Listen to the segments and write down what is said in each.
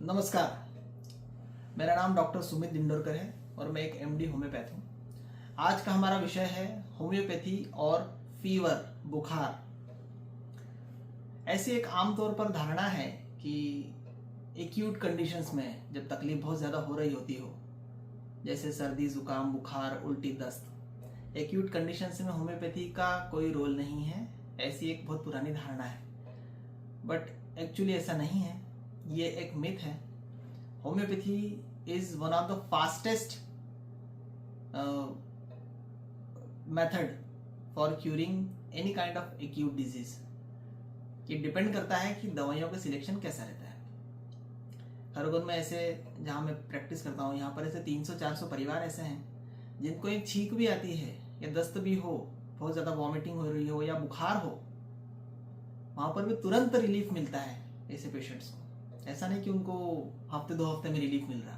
नमस्कार, मेरा नाम डॉक्टर सुमित दिंडोरकर है और मैं एक एमडी होम्योपैथ हूँ। आज का हमारा विषय है होम्योपैथी और फीवर, बुखार। ऐसी एक आमतौर पर धारणा है कि एक्यूट कंडीशंस में जब तकलीफ बहुत ज़्यादा हो रही होती हो, जैसे सर्दी, जुकाम, बुखार, उल्टी, दस्त, एक्यूट कंडीशंस में होम्योपैथी का कोई रोल नहीं है, ऐसी एक बहुत पुरानी धारणा है। बट एक्चुअली ऐसा नहीं है, ये एक मिथ है। Homeopathy is one of the fastest method for curing any kind of acute disease. ये डिपेंड करता है कि दवाइयों का सिलेक्शन कैसा रहता है। खरगोन में ऐसे, जहाँ मैं प्रैक्टिस करता हूँ, यहाँ पर ऐसे 300-400 परिवार ऐसे हैं जिनको एक छींक भी आती है या दस्त भी हो, बहुत ज़्यादा वॉमिटिंग हो रही हो या बुखार हो, वहाँ पर भी तुरंत रिलीफ मिलता है ऐसे पेशेंट्स को। ऐसा नहीं कि उनको हफ्ते 2 हफ्ते में रिलीफ मिल रहा।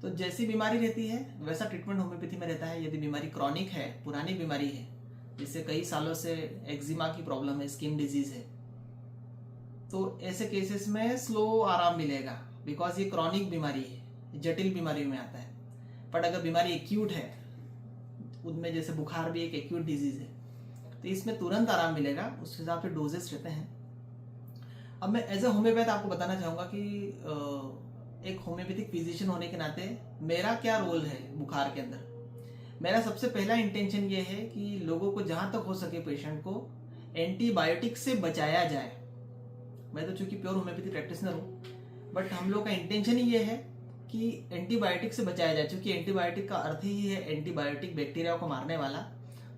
तो जैसी बीमारी रहती है वैसा ट्रीटमेंट होम्योपैथी में रहता है। यदि बीमारी क्रॉनिक है, पुरानी बीमारी है, जिससे कई सालों से एक्जिमा की प्रॉब्लम है, स्किन डिजीज है, तो ऐसे केसेस में स्लो आराम मिलेगा, बिकॉज ये क्रॉनिक बीमारी है, जटिल बीमारी में आता है। बट अगर बीमारी एक्यूट है, उनमें जैसे बुखार भी एक एक्यूट डिजीज है, तो इसमें तुरंत आराम मिलेगा। उस हिसाब से डोजेस रहते हैं। अब मैं एज ए होम्योपैथ आपको बताना चाहूँगा कि एक होम्योपैथिक फिजिशियन होने के नाते मेरा क्या रोल है बुखार के अंदर। मेरा सबसे पहला इंटेंशन ये है कि लोगों को जहाँ तक हो सके पेशेंट को एंटीबायोटिक से बचाया जाए। मैं तो चूंकि प्योर होम्योपैथी प्रैक्टिशनर हूँ, बट हम लोग का इंटेंशन ही ये है कि एंटीबायोटिक से बचाया जाए। चूंकि एंटीबायोटिक का अर्थ ही है एंटीबायोटिक, बैक्टीरिया को मारने वाला।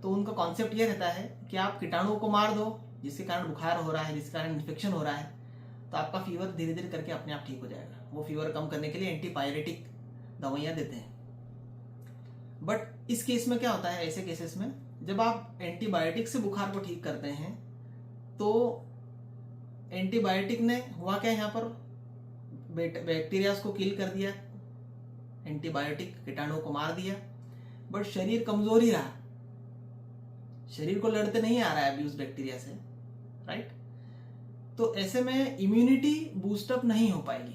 तो उनका कॉन्सेप्ट ये रहता है कि आप कीटाणुओं को मार दो, जिसके कारण बुखार हो रहा है, जिसके कारण इन्फेक्शन हो रहा है, तो आपका फीवर धीरे धीरे करके अपने आप ठीक हो जाएगा। वो फीवर कम करने के लिए एंटीपायरेटिक दवाइयाँ देते हैं। बट इस केस में क्या होता है, ऐसे केसेस में जब आप एंटीबायोटिक से बुखार को ठीक करते हैं, तो एंटीबायोटिक ने हुआ क्या, यहाँ पर बैक्टीरिया को किल कर दिया, एंटीबायोटिक कीटाणुओं को मार दिया, बट शरीर कमजोर ही रहा। शरीर को लड़ते नहीं आ रहा है अभी उस बैक्टीरिया से, राइट। तो ऐसे में इम्यूनिटी बूस्टअप नहीं हो पाएगी।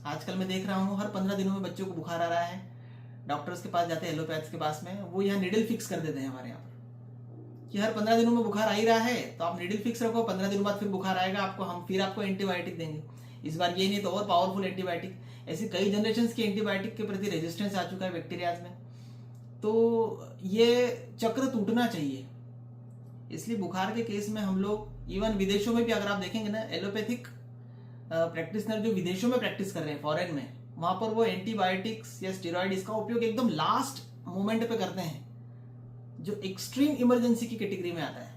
आजकल मैं देख रहा हूँ हर 15 दिनों में बच्चों को बुखार आ रहा है, डॉक्टर्स के पास जाते हैं, एलोपैथ्स के पास में, वो यहाँ नीडल फिक्स कर देते हैं हमारे यहाँ पर कि हर 15 दिनों में बुखार आ ही रहा है, तो आप नीडल फिक्स रखो, 15 दिनों बाद फिर बुखार आएगा आपको, हम फिर आपको एंटीबायोटिक देंगे। इस बार ये नहीं तो और पावरफुल एंटीबायोटिक। ऐसी कई जनरेशन की एंटीबायोटिक के प्रति रेजिस्टेंस आ चुका है बैक्टीरियाज में। तो ये चक्र टूटना चाहिए। इसलिए बुखार के केस में हम लोग, इवन विदेशों में भी अगर आप देखेंगे ना, एलोपैथिक प्रैक्टिशनर जो विदेशों में प्रैक्टिस कर रहे हैं, फॉरेन में, वहां पर वो एंटीबायोटिक्स या स्टेरॉइड इसका उपयोग एकदम लास्ट मोमेंट पे करते हैं, जो एक्सट्रीम इमरजेंसी की कैटेगरी में आता है।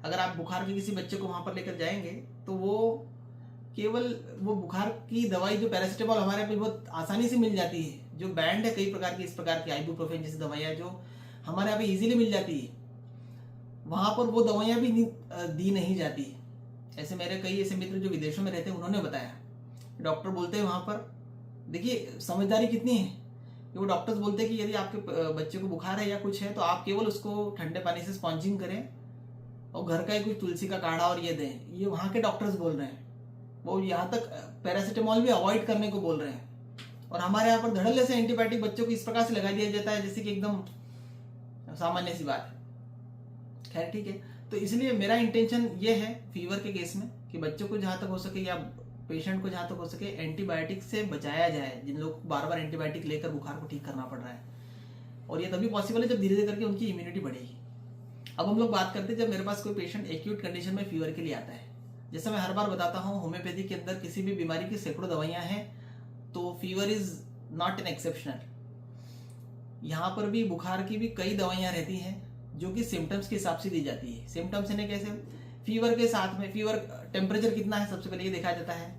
अगर आप बुखार के किसी बच्चे को वहां पर लेकर जाएंगे, तो वो केवल वो बुखार की दवाई जो पैरासिटामोल हमारे यहाँ पे बहुत आसानी से मिल जाती है, जो बैंड है कई प्रकार की, इस प्रकार की आइबुप्रोफेन जैसी दवाइयाँ जो हमारे यहाँ पे इजीली मिल जाती है, वहां पर वो दवाइयाँ भी दी नहीं जाती। ऐसे मेरे कई ऐसे मित्र जो विदेशों में रहते हैं, उन्होंने बताया, डॉक्टर बोलते हैं वहां पर, देखिए समझदारी कितनी है कि वो डॉक्टर्स बोलते हैं कि यदि आपके बच्चे को बुखार है या कुछ है, तो आप केवल उसको ठंडे पानी से स्पॉन्जिंग करें और घर का ही कुछ तुलसी का काढ़ा और ये दें। ये वहां के डॉक्टर्स बोल रहे हैं। वो यहाँ तक पैरासिटामोल भी अवॉइड करने को बोल रहे हैं। और हमारे यहाँ पर धड़ल्ले से एंटीबायोटिक बच्चों को इस प्रकार से लगा दिया जाता है जैसे कि एकदम सामान्य सी बात है। खैर ठीक है। तो इसलिए मेरा इंटेंशन ये है फीवर के केस में कि बच्चों को जहाँ तक हो सके या पेशेंट को जहाँ तक हो सके एंटीबायोटिक से बचाया जाए, जिन लोग को बार बार एंटीबायोटिक लेकर बुखार को ठीक करना पड़ रहा है। और ये तभी पॉसिबल है जब धीरे धीरे करके उनकी इम्यूनिटी बढ़ेगी। अब हम लोग बात करते हैं जब मेरे पास कोई पेशेंट एक्यूट कंडीशन में फीवर के लिए आता है। जैसे मैं हर बार बताता हूँ, होम्योपैथी के अंदर किसी भी बीमारी की सैकड़ों दवाइयाँ हैं, तो fever is not an exceptional. यहाँ पर भी बुखार की भी कई दवाइयाँ रहती हैं जो कि सिम्टम्स के हिसाब से दी जाती है। सिम्टम्स यानी कैसे, फीवर के साथ में फीवर टेम्परेचर कितना है सबसे पहले ये देखा जाता है,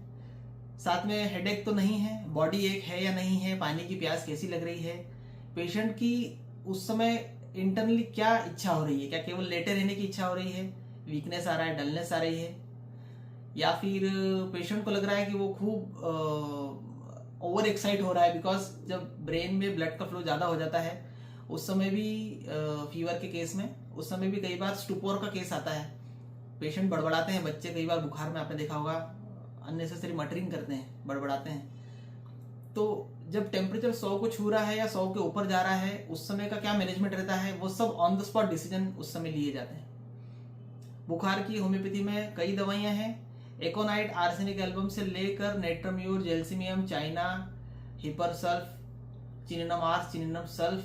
साथ में हेडेक तो नहीं है, बॉडी एक है या नहीं है, पानी की प्यास कैसी लग रही है, पेशेंट की उस समय इंटरनली क्या इच्छा हो रही है, क्या केवल लेटे रहने की इच्छा हो रही है, वीकनेस आ रहा है, डलनेस आ रही है, या फिर पेशेंट को लग रहा है कि वो खूब ओवर एक्साइट हो रहा है। बिकॉज जब ब्रेन में ब्लड का फ्लो ज़्यादा हो जाता है उस समय भी फीवर के केस में, उस समय भी कई बार स्टुपोर का केस आता है, पेशेंट बड़बड़ाते हैं बच्चे। कई बार बुखार में आपने देखा होगा अननेसेसरी मटरिंग करते हैं, बड़बड़ाते हैं। तो जब टेम्परेचर 100 को छू रहा है या 100 के ऊपर जा रहा है, उस समय का क्या मैनेजमेंट रहता है, वो सब ऑन द स्पॉट डिसीजन उस समय लिए जाते हैं। बुखार की होम्योपैथी में कई दवाइयां हैं, एकोनाइट आर्सेनिक एल्बम से लेकर नेट्रम्यूर, जेल्सिमियम, चाइना, हिपरसल्फ, चिनिनम आर्स, चिनिनम सल्फ,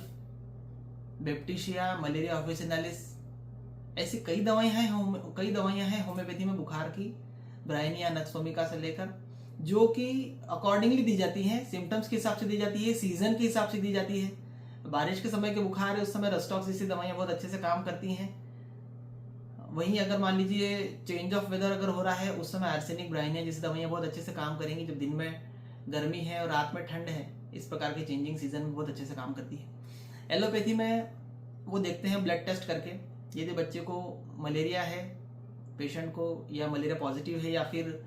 बेप्टिशिया, मलेरिया ऑफिसिनालिस, ऐसी कई दवाइयां हैं होम्योपैथी में बुखार की, ब्रायनिया, नक्सोमिका से लेकर, जो कि अकॉर्डिंगली दी जाती हैं, सिम्टम्स के हिसाब से दी जाती है, सीजन के हिसाब से दी जाती है। बारिश के समय के बुखार है, उस समय रस्टॉक्स जैसी दवाइयां बहुत अच्छे से काम करती हैं। वहीं अगर मान लीजिए चेंज ऑफ वेदर अगर हो रहा है, उस समय आर्सेनिक, ब्रायनिया जैसी दवाइयां बहुत अच्छे से काम करेंगी। जब दिन में गर्मी है और रात में ठंड है, इस प्रकार के चेंजिंग सीजन में बहुत अच्छे से काम करती है। एलोपैथी में वो देखते हैं ब्लड टेस्ट करके, यदि बच्चे को मलेरिया है, पेशेंट को, या मलेरिया पॉजिटिव है या फिर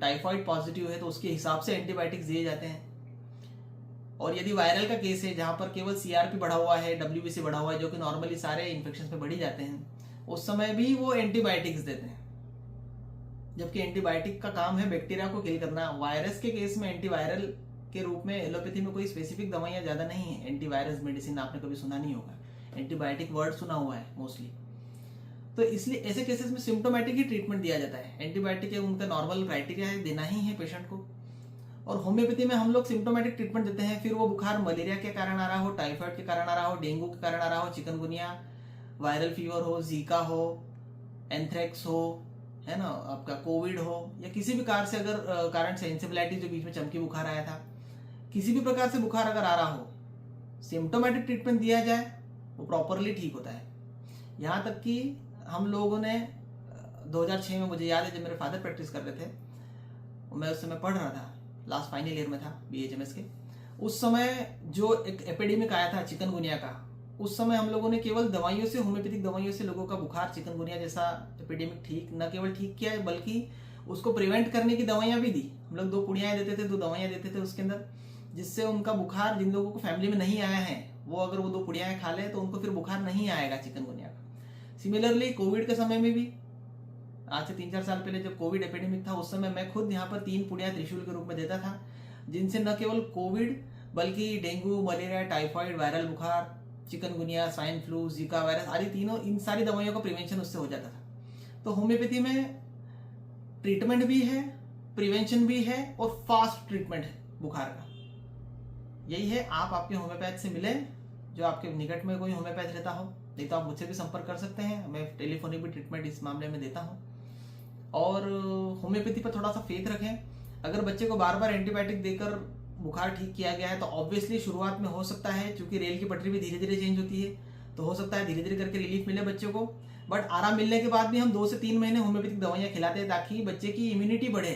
टाइफाइड पॉजिटिव है, तो उसके हिसाब से एंटीबायोटिक्स दिए जाते हैं। और यदि वायरल का केस है जहां पर केवल सीआरपी बढ़ा हुआ है, डब्ल्यूबीसी बढ़ा हुआ है, जो कि नॉर्मली सारे इन्फेक्शन में बढ़ ही जाते हैं, उस समय भी वो एंटीबायोटिक्स देते हैं। जबकि एंटीबायोटिक का काम है बैक्टीरिया को किल करना। वायरस के केस में एंटीवायरल के रूप में एलोपैथी में कोई स्पेसिफिक दवाइयां ज्यादा नहीं है। एंटीवायरस मेडिसिन आपने कभी सुना नहीं होगा, एंटीबायोटिक वर्ड सुना हुआ है मोस्टली। तो इसलिए ऐसे केसेस में सिम्टोमेटिक ही ट्रीटमेंट दिया जाता है। एंटीबायोटिक है, उनका नॉर्मल क्राइटेरिया है, देना ही है पेशेंट को। और होम्योपैथी में हम लोग सिम्टोमेटिक ट्रीटमेंट देते हैं। फिर वो बुखार मलेरिया के कारण आ रहा हो, टाइफाइड के कारण आ रहा हो, डेंगू के कारण आ रहा हो, चिकनगुनिया, वायरल फीवर हो, जीका हो, एंथ्रेक्स हो, है ना, आपका कोविड हो, या किसी भी कारण से इंसेफेलाइटिस जो बीच में चमकी बुखार आया था, किसी भी प्रकार से बुखार अगर आ रहा हो, सिम्टोमेटिक ट्रीटमेंट दिया जाए, वो प्रॉपरली ठीक होता है। यहाँ तक कि हम लोगों ने 2006 में, मुझे याद है जब मेरे फादर प्रैक्टिस कर रहे थे, मैं उस समय पढ़ रहा था, लास्ट फाइनल ईयर में था BHMS के। उस समय जो एक एपिडेमिक आया था चिकनगुनिया का, उस समय हम लोगों ने केवल दवाइयों से, होम्योपैथिक दवाइयों से लोगों का बुखार, चिकनगुनिया जैसा एपिडेमिक ठीक न केवल ठीक किया है, बल्कि उसको प्रिवेंट करने की दवाइयां भी दी। हम लोग 2 पुड़ियाएं देते थे, 2 दवाइयां देते थे उसके अंदर, जिससे उनका बुखार, जिन लोगों को फैमिली में नहीं आया है, वो अगर वो 2 पुड़ियाएं खा ले तो उनको फिर बुखार नहीं आएगा चिकनगुनिया का। सिमिलरली कोविड के समय में भी, आज से 3-4 साल पहले जब कोविड एपिडेमिक था, उस समय मैं खुद यहाँ पर 3 पुड़ियां त्रिशूल के रूप में देता था, जिनसे न केवल कोविड बल्कि डेंगू, मलेरिया, टाइफाइड, वायरल बुखार, chikungunya, swine flu, Zika virus, इन सारी दवाइयों का प्रिवेंशन उससे हो जाता था। तो होम्योपैथी में ट्रीटमेंट भी है, प्रिवेंशन भी है और फास्ट ट्रीटमेंट है बुखार का। यही है, आप आपके होम्योपैथ से मिले, जो आपके निकट में कोई होम्योपैथ रहता हो, नहीं तो आप मुझसे भी संपर्क कर सकते हैं। मैं टेलीफोनिक भी ट्रीटमेंट इस मामले में देता हूँ। और होम्योपैथी पर थोड़ा सा फेथ रखें। अगर बच्चे को बार बार एंटीबायोटिक देकर बुखार ठीक किया गया है, तो ऑब्वियसली शुरुआत में हो सकता है, क्योंकि रेल की पटरी भी धीरे धीरे चेंज होती है, तो हो सकता है धीरे धीरे करके रिलीफ मिले बच्चे को। बट आराम मिलने के बाद भी हम 2 से 3 महीने होम्योपैथिक दवाइयां खिलाते हैं, ताकि बच्चे की इम्यूनिटी बढ़े,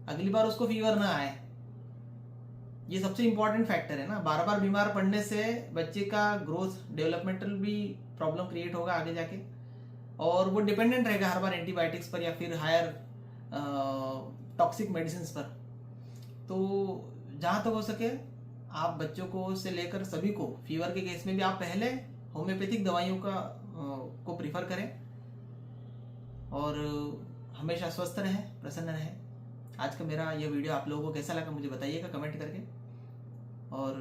अगली बार उसको फीवर ना आए। ये सबसे इंपॉर्टेंट फैक्टर है ना। बार बार बीमार पड़ने से बच्चे का ग्रोथ, डेवलपमेंटल भी प्रॉब्लम क्रिएट होगा आगे जाके, और वो डिपेंडेंट रहेगा हर बार एंटीबायोटिक्स पर या फिर हायर टॉक्सिक मेडिसिन पर। तो जहां तक हो सके आप बच्चों को से लेकर सभी को, फीवर के केस में भी आप पहले होम्योपैथिक दवाइयों को प्रीफर करें, और हमेशा स्वस्थ रहें, प्रसन्न रहें। आज का मेरा यह वीडियो आप लोगों को कैसा लगा मुझे बताइएगा कमेंट करके, और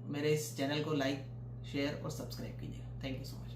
मेरे इस चैनल को लाइक, शेयर और सब्सक्राइब कीजिएगा। Thank you so much.